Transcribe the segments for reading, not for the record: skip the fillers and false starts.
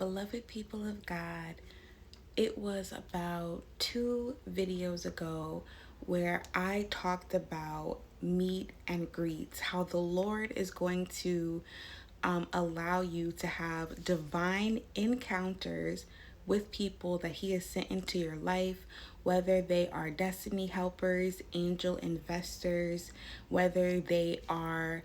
Beloved people of God, it was about 2 videos ago where I talked about meet and greets, how the Lord is going to allow you to have divine encounters with people that He has sent into your life, whether they are destiny helpers, angel investors, whether they are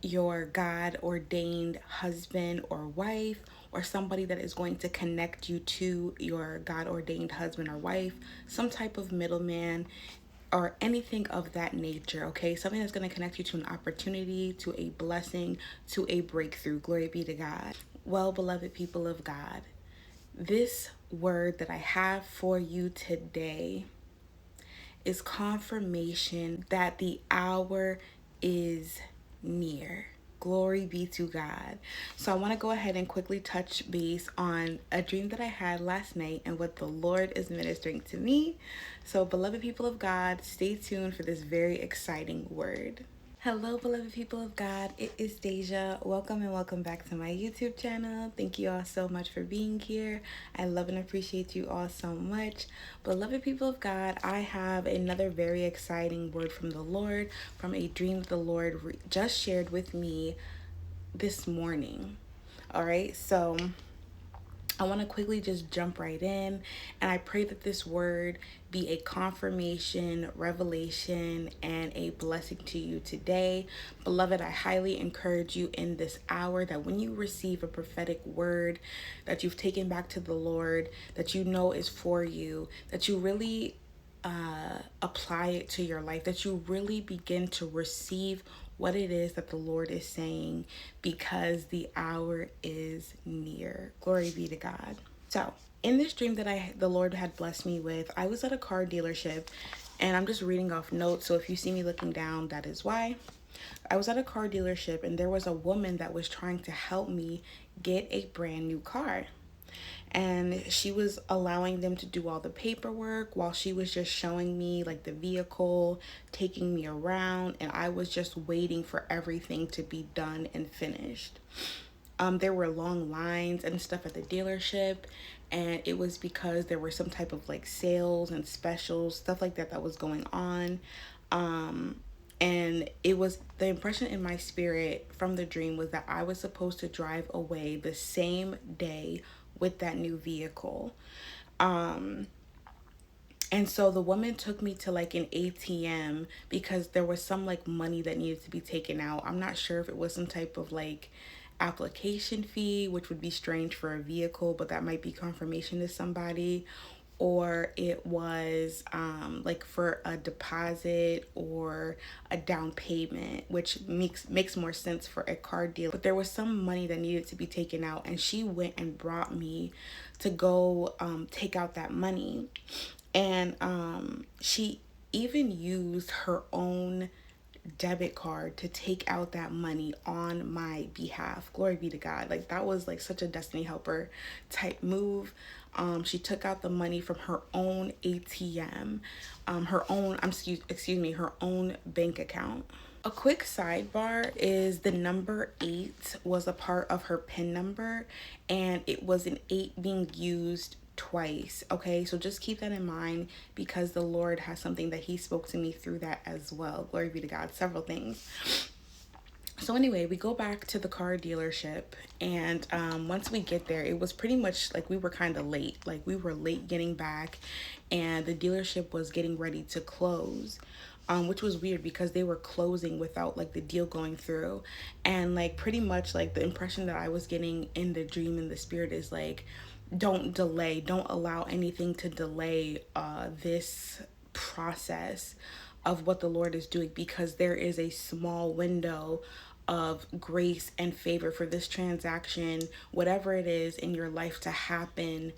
your God ordained husband or wife, or somebody that is going to connect you to your God ordained husband or wife, some type of middleman, or anything of that nature, okay? Something that's going to connect you to an opportunity, to a blessing, to a breakthrough. Glory be to God. Well, beloved people of God, this word that I have for you today is confirmation that the hour is near. Glory be to God. So I want to go ahead and quickly touch base on a dream that I had last night and what the Lord is ministering to me. So, beloved people of God, stay tuned for this very exciting word. Hello, beloved people of God. It is Deja. Welcome and welcome back to my YouTube channel. Thank you all so much for being here. I love and appreciate you all so much. Beloved people of God, I have another very exciting word from the Lord, from a dream that the Lord just shared with me this morning. All right, so I want to quickly just jump right in, and I pray that this word be a confirmation, revelation, and a blessing to you today. Beloved, I highly encourage you in this hour that when you receive a prophetic word that you've taken back to the Lord, that you know is for you, that you really apply it to your life, that you really begin to receive what it is that the Lord is saying, because the hour is near. Glory be to God. So, in this dream that the Lord had blessed me with, I was at a car dealership, and I'm just reading off notes, so if you see me looking down, that is why. I was at a car dealership, and there was a woman that was trying to help me get a brand new car. And she was allowing them to do all the paperwork while she was just showing me like the vehicle, taking me around, and I was just waiting for everything to be done and finished. There were long lines and stuff at the dealership, and it was because there were some type of like sales and specials, stuff like that was going on. And it was, the impression in my spirit from the dream was that I was supposed to drive away the same day with that new vehicle. And so the woman took me to like an ATM because there was some like money that needed to be taken out. I'm not sure if it was some type of like application fee, which would be strange for a vehicle, but that might be confirmation to somebody, or it was like for a deposit or a down payment, which makes more sense for a car deal. But there was some money that needed to be taken out, and she went and brought me to go take out that money. And she even used her own debit card to take out that money on my behalf. Glory be to God. Like, that was like such a destiny helper type move. She took out the money from her own ATM, her own bank account. A quick sidebar is the number 8 was a part of her PIN number, and it was an 8 being used twice. Okay, so just keep that in mind, because the Lord has something that He spoke to me through that as well. Glory be to God. Several things. So anyway, we go back to the car dealership, and once we get there, it was pretty much like we were kind of late. Like, we were late getting back, and the dealership was getting ready to close. Which was weird because they were closing without like the deal going through. And like pretty much like the impression that I was getting in the dream in the spirit is like, don't delay, don't allow anything to delay this process of what the Lord is doing, because there is a small window of grace and favor for this transaction, whatever it is in your life, to happen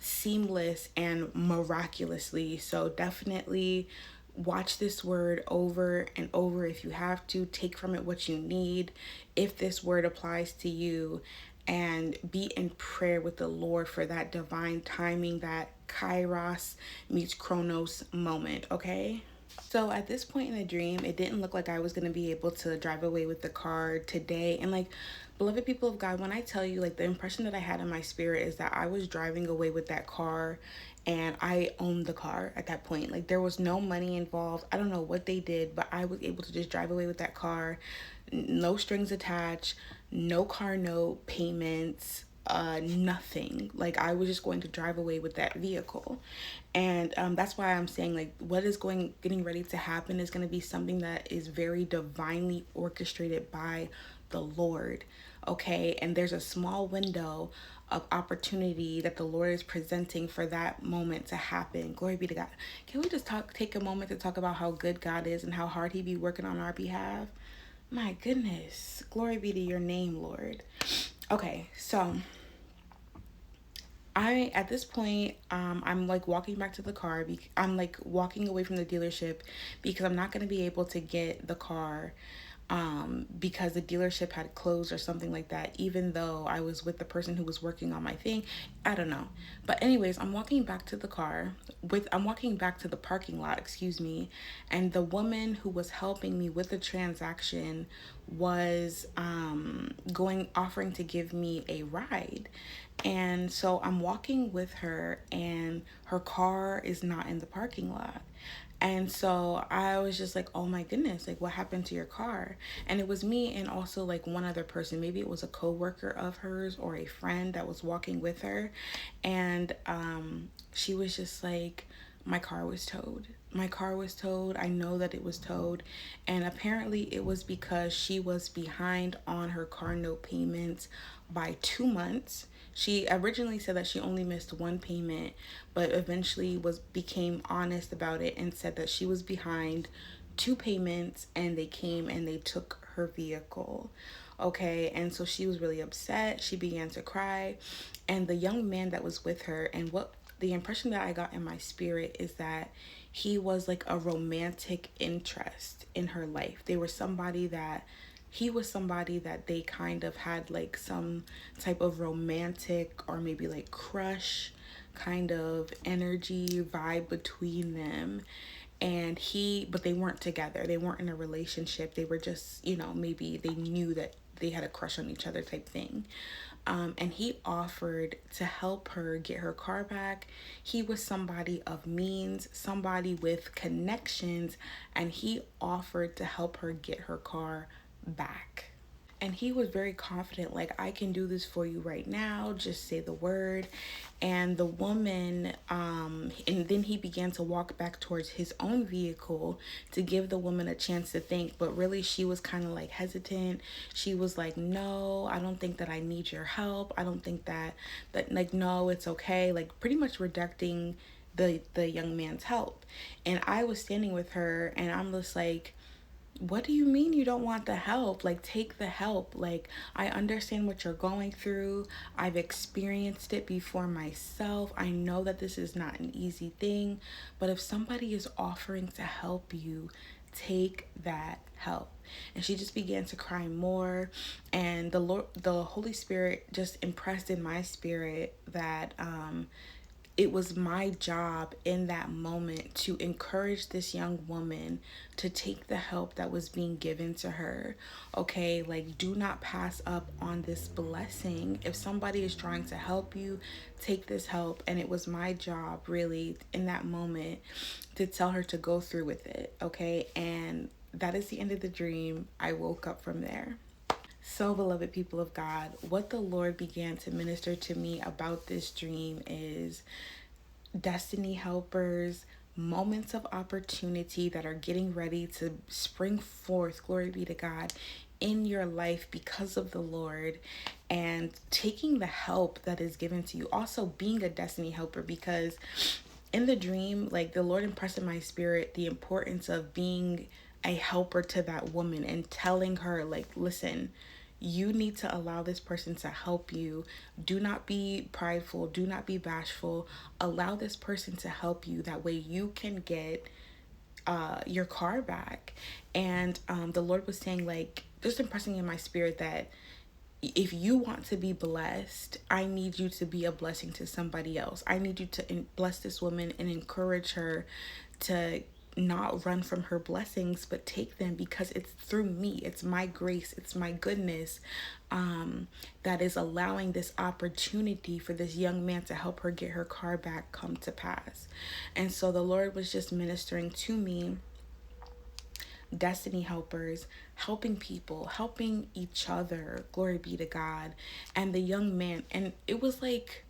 seamless and miraculously. So definitely watch this word over and over if you have to. Take from it what you need if this word applies to you, and be in prayer with the Lord for that divine timing, that kairos meets chronos moment, okay? So at this point in the dream, it didn't look like I was going to be able to drive away with the car today. And like, beloved people of God, when I tell you, like, the impression that I had in my spirit is that I was driving away with that car and I owned the car at that point. Like, there was no money involved. I don't know what they did, but I was able to just drive away with that car. No strings attached, no car note payments, nothing. Like, I was just going to drive away with that vehicle. And that's why I'm saying, like, what is getting ready to happen is going to be something that is very divinely orchestrated by the Lord. Okay, and there's a small window of opportunity that the Lord is presenting for that moment to happen. Glory be to God. Can we just take a moment to talk about how good God is and how hard he be working on our behalf? My goodness. Glory be to your name, Lord. Okay, so I at this point, I'm like walking back to the car. I'm like walking away from the dealership because I'm not gonna be able to get the car, because the dealership had closed or something like that. Even though I was with the person who was working on my thing, I don't know. But anyways, I'm walking back to the parking lot, excuse me, and the woman who was helping me with the transaction was going offering to give me a ride. And so I'm walking with her, and her car is not in the parking lot. And so I was just like, oh my goodness, like, what happened to your car? And it was me and also like one other person. Maybe it was a coworker of hers or a friend that was walking with her. And she was just like, my car was towed. My car was towed. I know that it was towed. And apparently it was because she was behind on her car note payments by 2 months. She originally said that she only missed one payment, but eventually was became honest about it and said that she was behind two payments, and they came and they took her vehicle. Okay, and so she was really upset. She began to cry, and the young man that was with her, and what the impression that I got in my spirit is that he was like a romantic interest in her life. He was somebody that they kind of had like some type of romantic or maybe like crush kind of energy vibe between them. But they weren't together, they weren't in a relationship, they were just, maybe they knew that they had a crush on each other type thing. And he offered to help her get her car back. He was somebody of means, somebody with connections, and he offered to help her get her car back. And he was very confident, like, I can do this for you right now, just say the word. And the woman, and then he began to walk back towards his own vehicle to give the woman a chance to think. But really, she was kind of like hesitant. She was like, no, I don't think that I need your help. I don't think that like, no, it's okay. Like, pretty much rejecting the young man's help. And I was standing with her, and I'm just like, what do you mean you don't want the help? Like, take the help. Like, I understand what you're going through. I've experienced it before myself. I know that this is not an easy thing, but if somebody is offering to help you, take that help. And she just began to cry more, and the Holy Spirit just impressed in my spirit that it was my job in that moment to encourage this young woman to take the help that was being given to her. Okay, like, do not pass up on this blessing. If somebody is trying to help you, take this help. And it was my job, really, in that moment, to tell her to go through with it. Okay, and that is the end of the dream. I woke up from there. So, beloved people of God, what the Lord began to minister to me about this dream is destiny helpers, moments of opportunity that are getting ready to spring forth, glory be to God, in your life because of the Lord, and taking the help that is given to you. Also, being a destiny helper, because in the dream, like, the Lord impressed in my spirit the importance of being a helper to that woman and telling her, like, listen, you need to allow this person to help you. Do not be prideful. Do not be bashful. Allow this person to help you. That way you can get your car back. And the Lord was saying, like, just impressing in my spirit that if you want to be blessed, I need you to be a blessing to somebody else. I need you to bless this woman and encourage her to not run from her blessings, but take them, because it's through me. It's my grace, it's my goodness, that is allowing this opportunity for this young man to help her get her car back come to pass. And so the Lord was just ministering to me, destiny helpers, helping people, helping each other, glory be to God. And the young man, and it was like,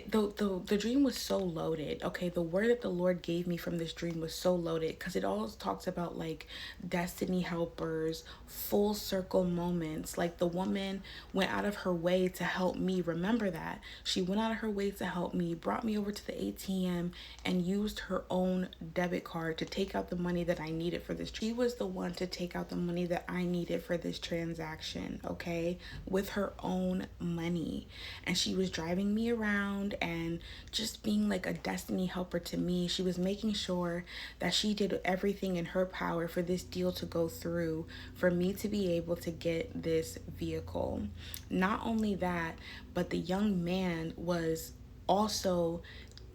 the dream was so loaded. Okay, the word that the Lord gave me from this dream was so loaded, because it all talks about like destiny helpers, full circle moments. Like the woman went out of her way to help me. Remember that she went out of her way to help me, brought me over to the ATM, and used her own debit card to take out the money that I needed for this. She was the one to take out the money that I needed for this transaction, okay, with her own money. And she was driving me around and just being like a destiny helper to me. She was making sure that she did everything in her power for this deal to go through, for me to be able to get this vehicle. Not only that, but the young man was also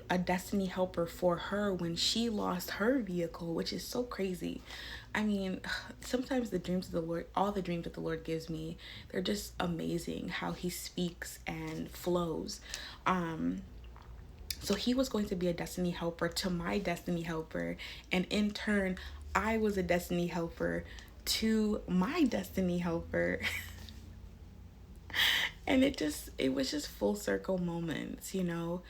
a destiny helper for her when she lost her vehicle, which is so crazy. I mean, sometimes the dreams of the Lord, all the dreams that the Lord gives me, they're just amazing how he speaks and flows. So he was going to be a destiny helper to my destiny helper, and in turn, I was a destiny helper to my destiny helper. And it was just full circle moments, you know.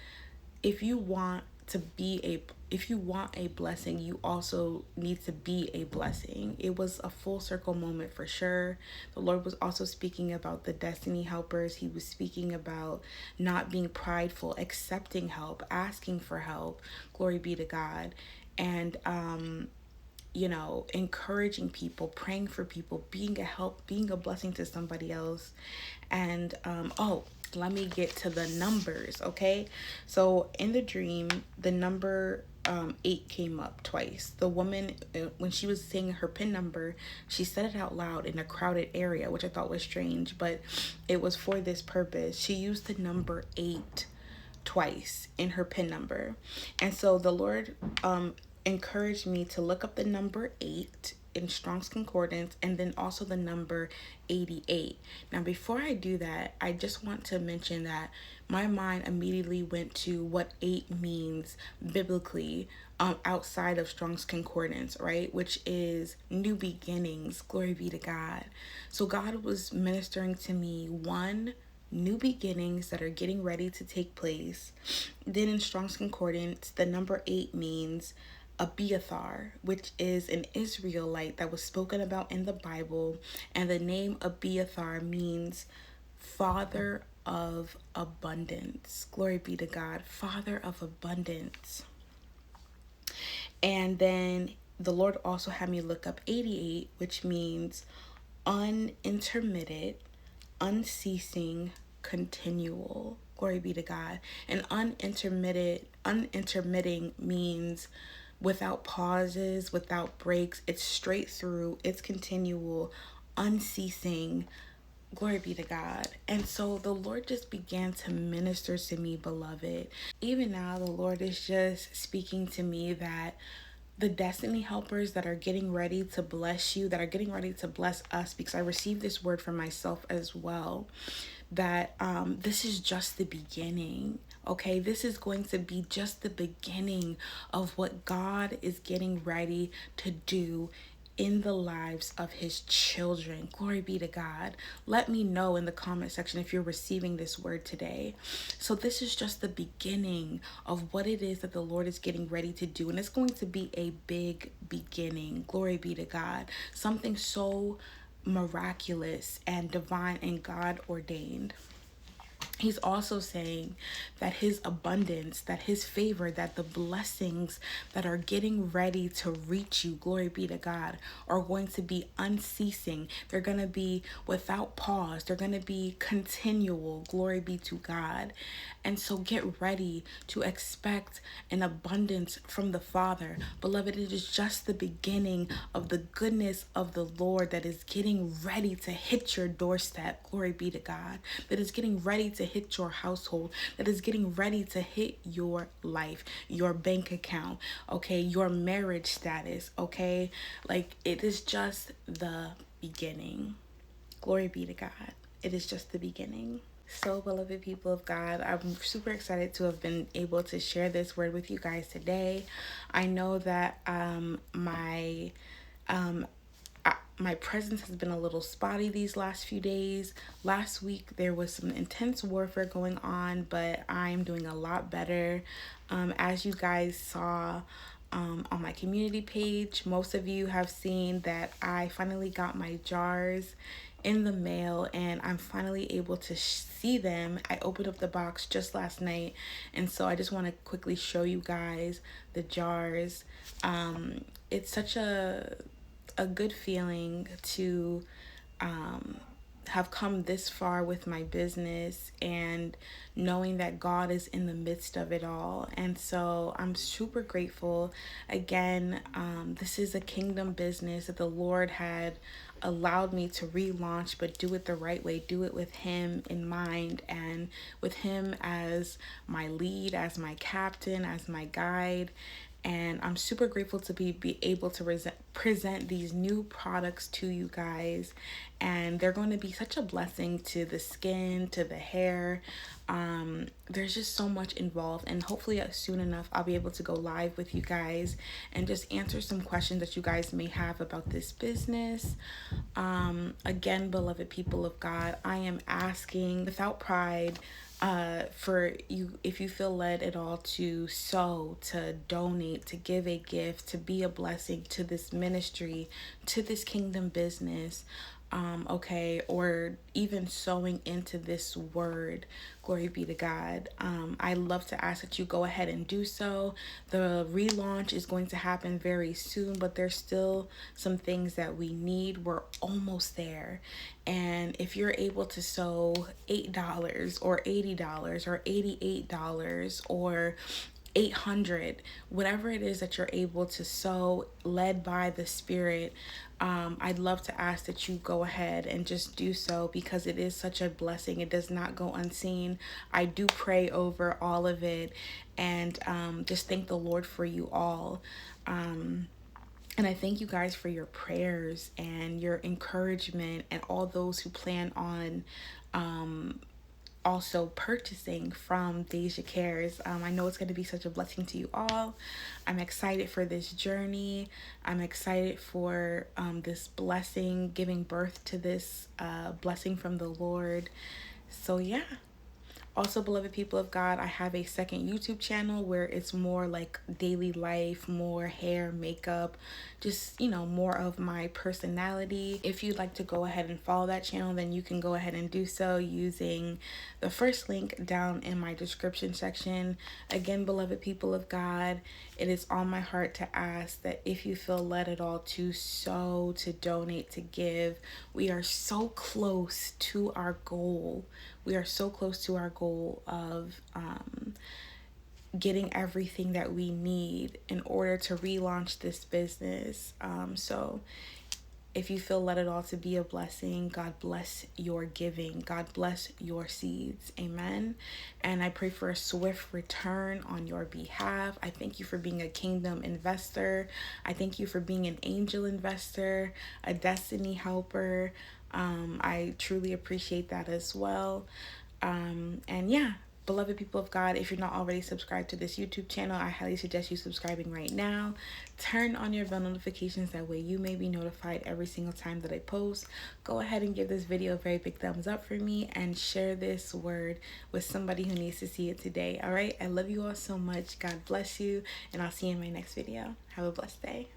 If you want a blessing, you also need to be a blessing. It was a full circle moment for sure. The Lord was also speaking about the destiny helpers. He was speaking about not being prideful, accepting help, asking for help. Glory be to God. And you know, encouraging people, praying for people, being a help, being a blessing to somebody else. And let me get to the numbers, okay? So in the dream, the number 8 came up twice. The woman, when she was saying her PIN number, she said it out loud in a crowded area, which I thought was strange, but it was for this purpose. She used the number 8 twice in her PIN number. And so the Lord encouraged me to look up the number 8 in Strong's Concordance, and then also the number 88. Now, before I do that, I just want to mention that my mind immediately went to what 8 means biblically, outside of Strong's Concordance, right? Which is new beginnings. Glory be to God. So God was ministering to me, one, new beginnings that are getting ready to take place. Then in Strong's Concordance, the number 8 means Abiathar, which is an Israelite that was spoken about in the Bible, and the name Abiathar means father of abundance. Glory be to God, father of abundance. And then the Lord also had me look up 88, which means unintermitted, unceasing, continual. Glory be to God. And unintermitting means without pauses, without breaks. It's straight through, it's continual, unceasing. Glory be to God. And so the Lord just began to minister to me, beloved. Even now, the Lord is just speaking to me that the destiny helpers that are getting ready to bless you, that are getting ready to bless us, because I received this word for myself as well, that this is just the beginning. Okay, this is going to be just the beginning of what God is getting ready to do in the lives of his children. Glory be to God. Let me know in the comment section if you're receiving this word today. So this is just the beginning of what it is that the Lord is getting ready to do. And it's going to be a big beginning. Glory be to God. Something so miraculous and divine and God ordained. He's also saying that his abundance, that his favor, that the blessings that are getting ready to reach you, glory be to God, are going to be unceasing. They're going to be without pause. They're going to be continual. Glory be to God. And so get ready to expect an abundance from the Father. Beloved, it is just the beginning of the goodness of the Lord that is getting ready to hit your doorstep. Glory be to God. That is getting ready to hit your household, that is getting ready to hit your life, your bank account, okay, your marriage status, okay? Like, it is just the beginning. Glory be to God. It is just the beginning. So, beloved people of God, I'm super excited to have been able to share this word with you guys today. I know that my presence has been a little spotty these last few days. Last week there was some intense warfare going on, but I'm doing a lot better. As you guys saw on my community page, most of you have seen that I finally got my jars in the mail, and I'm finally able to see them. I opened up the box just last night, and so I just want to quickly show you guys the jars. It's such a good feeling to have come this far with my business and knowing that God is in the midst of it all. And so I'm super grateful. Again, this is a kingdom business that the Lord had allowed me to relaunch, but do it the right way, do it with Him in mind and with Him as my lead, as my captain, as my guide. And I'm super grateful to be able to present these new products to you guys. And they're going to be such a blessing to the skin, to the hair. There's just so much involved. And hopefully soon enough, I'll be able to go live with you guys and just answer some questions that you guys may have about this business. Again, beloved people of God, I am asking without pride, for you, if you feel led at all, to sow, to donate, to give a gift, to be a blessing to this ministry, to this kingdom business, okay, or even sowing into this word. Glory be to God. I love to ask that you go ahead and do so. The relaunch is going to happen very soon, but there's still some things that we need. We're almost there. And if you're able to sow $8 or $80 or $88 or 800, whatever it is that you're able to sow, led by the Spirit, I'd love to ask that you go ahead and just do so, because it is such a blessing. It does not go unseen. I do pray over all of it, and just thank the Lord for you all. And I thank you guys for your prayers and your encouragement, and all those who plan on also purchasing from daiziacares. I know it's going to be such a blessing to you all. I'm excited for this journey. I'm excited for this blessing, giving birth to this blessing from the Lord. So yeah. Also, beloved people of God, I have a second YouTube channel where it's more like daily life, more hair, makeup, just, more of my personality. If you'd like to go ahead and follow that channel, then you can go ahead and do so using the first link down in my description section. Again, beloved people of God, it is on my heart to ask that if you feel led at all to sow, to donate, to give, we are so close to our goal. We are so close to our goal of getting everything that we need in order to relaunch this business. So if you feel led at all to be a blessing, God bless your giving. God bless your seeds. Amen. And I pray for a swift return on your behalf. I thank you for being a kingdom investor. I thank you for being an angel investor, a destiny helper. I truly appreciate that as well. And yeah, beloved people of God, if you're not already subscribed to this YouTube channel, I highly suggest you subscribing right now. Turn on your bell notifications, that way you may be notified every single time that I post. Go ahead and give this video a very big thumbs up for me, and share this word with somebody who needs to see it today. All right, I love you all so much. God bless you, and I'll see you in my next video. Have a blessed day.